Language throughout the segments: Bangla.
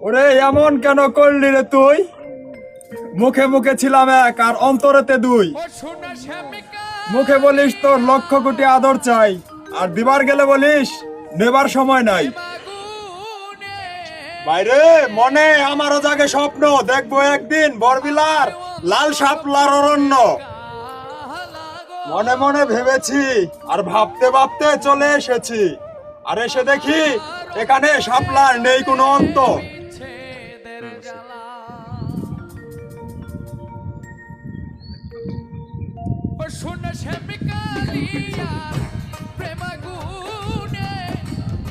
ওরে এমন কেন করলি রে তুই? মুখে মুখে ছিলাম এক আর অন্তরেতে দুই। মুখে বলিস তোর লক্ষ কোটি আদর চাই, আর দিবার গেলে বলিস নেবার সময় নাই। বাইরে মনে আমারও জাগে স্বপ্ন, দেখবো একদিন বরবিলার লাল শাপলার অরণ্য। মনে মনে ভেবেছি আর ভাবতে ভাবতে চলে এসেছি, আর এসে দেখি এখানে শাপলার নেই কোনো অন্ত।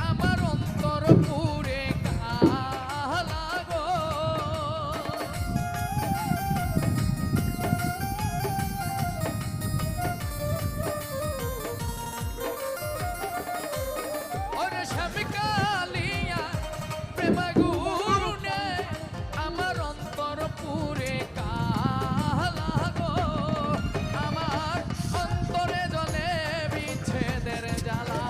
আমার অন্তর পুরে কালাগো। ওরে শ্যামিকালিয়া প্রেমাগুনে আমার অন্তর পুরে কালাগো। আমার অন্তরে জ্বলে বিচ্ছেদের জ্বালা,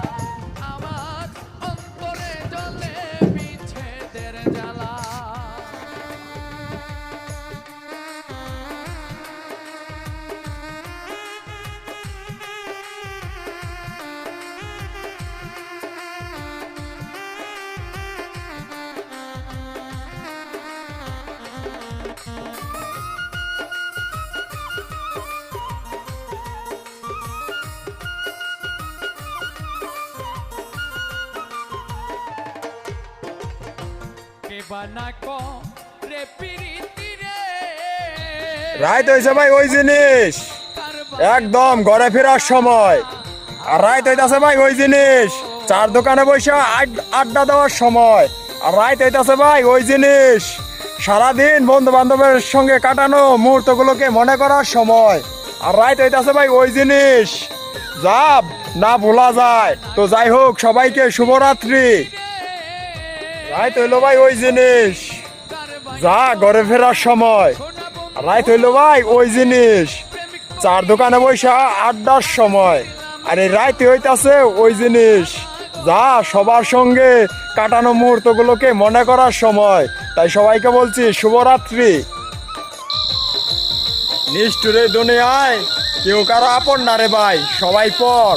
আমার অন্তরে জ্বলে বিচ্ছেদের জ্বালা। রাইত হয়েছে ভাই ওই জিনিস একদম ঘরে ফেরার সময়, আর রাইত হইতাছে ভাই ওই জিনিস চার দোকানে বসে আড্ডা দেওয়ার সময়, আর রাইত হইতাছে ভাই ওই জিনিস সারাদিন বন্ধু বান্ধবের সঙ্গে কাটানো মুহূর্তগুলোকে মনে করার সময়, আর রাইত হইতাছে ভাই ওই জিনিস যা না ভোলা যায়। তো যাই হোক, সবাইকে শুভরাত্রি। রাইত হইলো ভাই ওই জিনিস যা ঘরে ফেরার সময়, রাইত হইলো ভাই ওই জিনিস চার দোকানে বসে আড্ডার সময়, আর এই রাইতে হইতাছে ওই জিনিস যা সবার সঙ্গে কাটানো মুহূর্তগুলোকে মনে করার সময়। তাই সবাইকে বলছি শুভরাত্রি। নিষ্ঠুরে দুনিয়ায় কেউ কারো আপন না রে ভাই, সবাই পর।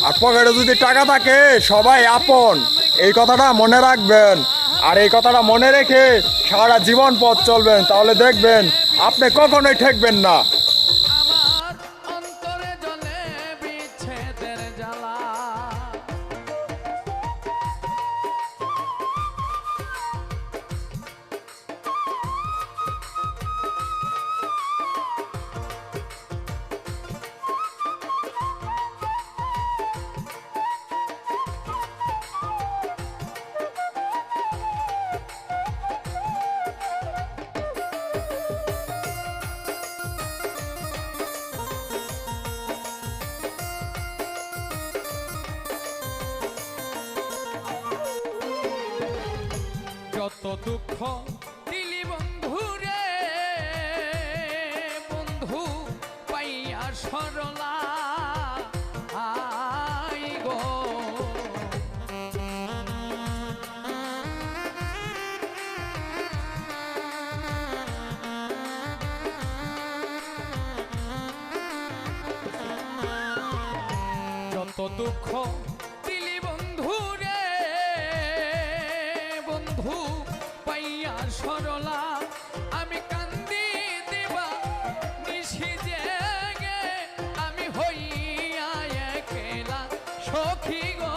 আর পকেটে যদি টাকা থাকে সবাই আপন, এই কথাটা মনে রাখবেন। আর এই কথাটা মনে রেখে সারা জীবন পথ চলবেন, তাহলে দেখবেন আপনি কখনোই ঠেকবেন না। আমার অন্তরে জ্বলে বিচ্ছেদের জ্বালা। যত দুঃখ দিলি বন্ধু রে, বন্ধু পাইয়া সরলা আই গো। যত দুঃখ দিলি বন্ধু রে, বন্ধু পাইয়া সরলা আমি কান্দি দিবা নিশি জেগে, আমি হইয়া একলা সখী গো।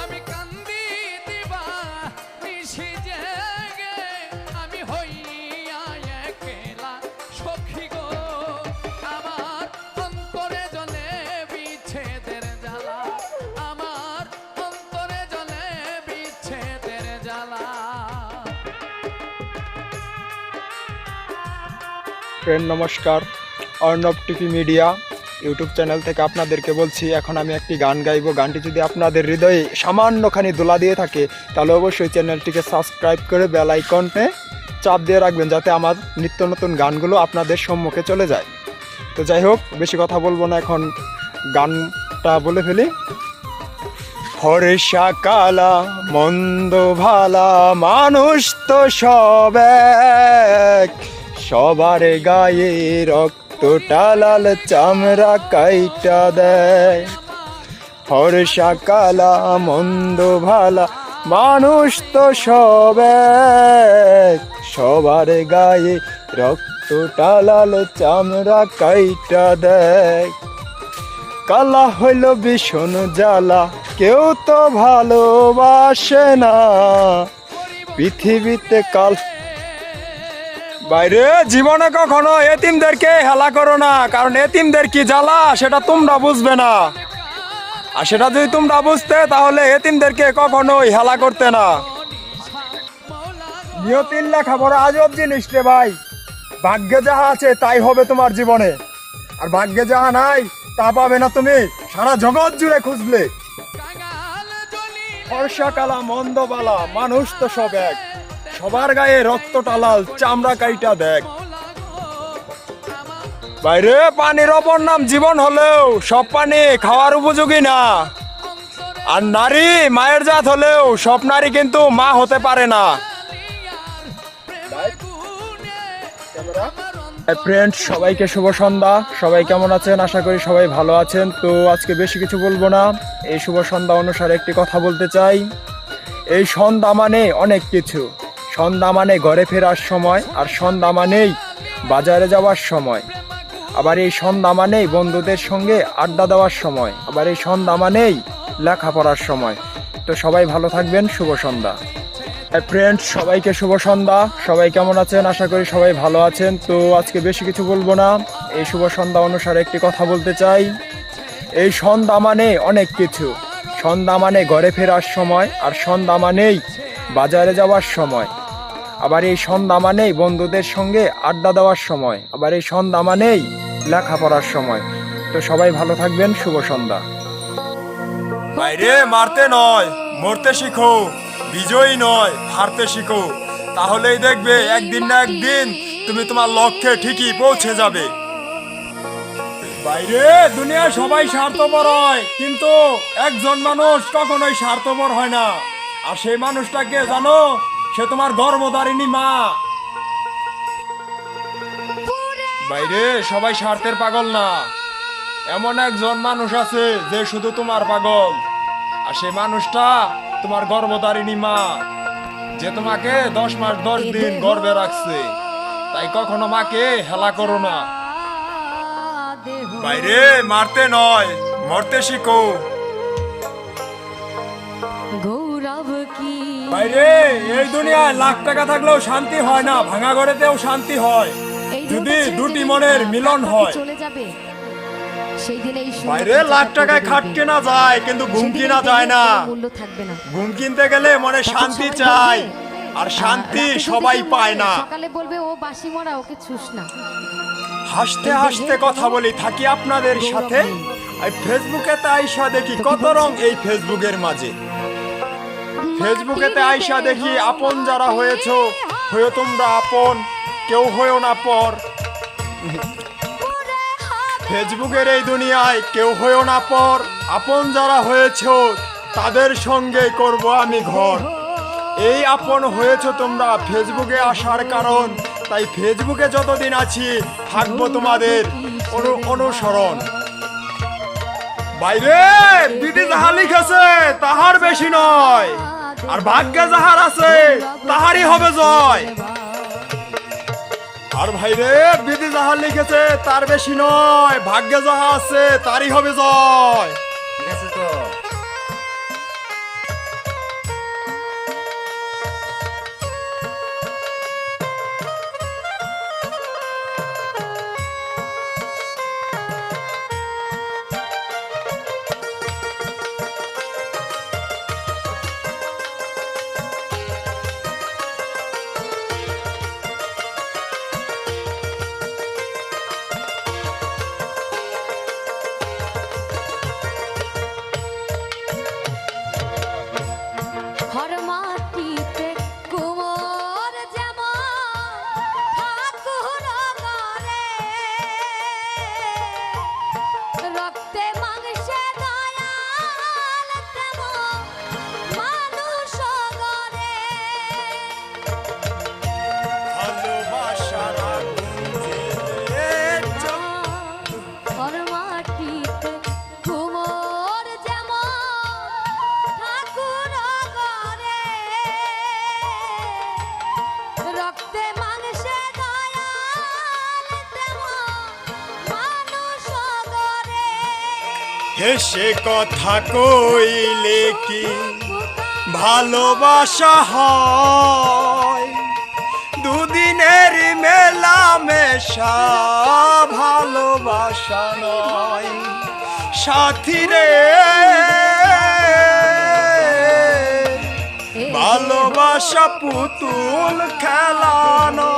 আমি কান্দি দিবা নিশি জেগে, আমি হইয়া একলা সখী গো। আমার অন্তরে জ্বলে বিচ্ছেদের জ্বালা, আমার অন্তরে জ্বলে বিচ্ছেদের জ্বালা। ফ্রেন্ড নমস্কার, Arnab TV media YouTube channel থেকে আপনাদেরকে বলছি, এখন আমি একটি গান গাইবো। গানটি যদি আপনাদের হৃদয়ে সামান্যখানি দোলা দিয়ে থাকে তাহলে অবশ্যই চ্যানেলটিকে সাবস্ক্রাইব করে বেল আইকনে চাপ দিয়ে রাখবেন, যাতে আমার নিত্য নতুন গানগুলো আপনাদের সম্মুখে চলে যায়। তো যাই হোক, বেশি কথা বলবো না, এখন গানটা বলে ফেলি। ফর্সা কালা মন্দ ভালা মানুষ তো সব এক, সবার গায়ে রক্তটা লাল চামড়া কাইটা দেয়। ফর্সা কালা মন্দ ভালা মানুষ তো সব এক, সবার গায়ে রক্তটা লাল চামড়া কাইটা দেয়। কালা হইল ভীষণ জ্বালা, কেউ তো ভালোবাসে না পৃথিবীতে কাল। বাইরে জীবনে কখনো এতিমদেরকে হেলা করো না, কারণ এতিমদের কি জ্বালা সেটা তোমরা বুঝবে না। আর সেটা যদি তোমরা বুঝতে, তাহলে এতিমদেরকে কখনোই হেলা করতে না। নিয়তির লেখাপড়া আজব জিনিস রে ভাই। ভাগ্যে যাহা আছে তাই হবে তোমার জীবনে, আর ভাগ্যে যাহা নাই তা পাবে না তুমি সারা জগৎ জুড়ে খুঁজলে। ফর্সা কালা মন্দ বালা মানুষ তো সব এক, সবার গায়ে রক্তটা লাল চামড়া কাইটা দেখ। বাইরে পানির অপর নাম জীবন হলেও সব পানি খাওয়ার উপযোগী না। আর নারী মায়ের জাত হলেও সব নারী কিন্তু মা হতে পারে না। ফ্রেন্ডস, সবাইকে শুভ সন্ধ্যা। সবাই কেমন আছেন? আশা করি সবাই ভালো আছেন। তো আজকে বেশি কিছু বলবো না, এই শুভ সন্ধ্যা অনুসারে একটি কথা বলতে চাই। এই সন্ধ্যা মানে অনেক কিছু। সন্ধ্যা মানে ঘরে ফেরার সময়, আর সন্ধ্যা মানেই বাজারে যাওয়ার সময়, আবার এই সন্ধ্যা মানেই বন্ধুদের সঙ্গে আড্ডা দেওয়ার সময়, আবার এই সন্ধ্যা মানেই লেখাপড়ার সময়। তো সবাই ভালো থাকবেন, শুভ সন্ধ্যা। ফ্রেন্ডস, সবাইকে শুভ সন্ধ্যা। সবাই কেমন আছেন? আশা করি সবাই ভালো আছেন। তো আজকে বেশি কিছু বলবো না, এই শুভ সন্ধ্যা অনুসারে একটি কথা বলতে চাই। এই সন্ধ্যা মানে অনেক কিছু। সন্ধ্যা মানে ঘরে ফেরার সময়, আর সন্ধ্যা মানেই বাজারে যাওয়ার সময়, আবার এই সন্ধ্যা মানেই বন্ধুদের সঙ্গে আড্ডা দেওয়ার সময়, আবার এই সন্ধ্যা মানেই লেখাপড়ার সময়। তো সবাই ভালো থাকবেন, শুভ সন্ধ্যা। বাইরে মারতে নয় মরতে শিখো, বিজয়ী নয় হারতে শিখো, তাহলেই দেখবে একদিন না একদিন তুমি তোমার লক্ষ্যে ঠিকই পৌঁছে যাবে। বাইরে দুনিয়ায় সবাই স্বার্থপর হয়, কিন্তু একজন মানুষ কখনোই স্বার্থপর হয় না। আর সেই মানুষটাকে জানো? সে তোমার গর্ভধারিণী মা। বাইরে সবাই স্বার্থের পাগল না, এমন একজন মানুষ আছে যে শুধু তোমার পাগল, আর সেই মানুষটা তোমার গর্ভধারিণী মা, যে তোমাকে 10 মাস 10 দিন গর্ভে রাখছে। তাই কখনো মাকে হেলা করো না। বাইরে মারতে নয় মরতে শিখো। বাইরে এই দুনিয়ায় লাখ টাকা থাকলেও শান্তি হয় না, ভাঙা ঘরেতেও শান্তি হয় যদি দুটি মনের মিলন হয়। বাইরে লাখ টাকায় খাট কেনা যায়, কিন্তু ঘুম কিনা যায় না। ঘুম কিনতে গেলে মনে শান্তি চাই, আর শান্তি সবাই পায় না। সকালে বলবে ও বাসি মরা, ওকে ছুস না। হাসতে হাসতে কথা বলি থাকি আপনাদের সাথে। এই ফেসবুকেতে আইসা দেখি কত রং এই ফেসবুকের মাঝে। ফেসবুকেতে আইসা দেখি আপন যারা হয়েছো, হয়ে তোমরা আপন, কেউ হয়েও না পর। ফেসবুকের এই দুনিয়ায় কেউ হয়েও না পর, আপন যারা হয়েছো তাদের সঙ্গে করব আমি ঘর। এই আপন হয়েছো তোমরা ফেসবুকে আসার কারণ, তাই ফেসবুকে যতদিন আছি থাকবো তোমাদের অনুসরণ। বাইরে বিধি যাহা লিখেছে তাহার বেশি নয়, আর ভাগ্যে যাহার আছে তাহারই হবে জয়। আর ভাইরে বিধি যাহা লিখেছে তার বেশি নয়, ভাগ্যে যাহা আছে তারই হবে জয়। ঠিক আছে তো? হেসে কথা কইলে কি ভালোবাসা হয়? দুদিনের মেলামেশা ভালোবাসা নয় সাথী রে, ভালোবাসা পুতুল খেলানো।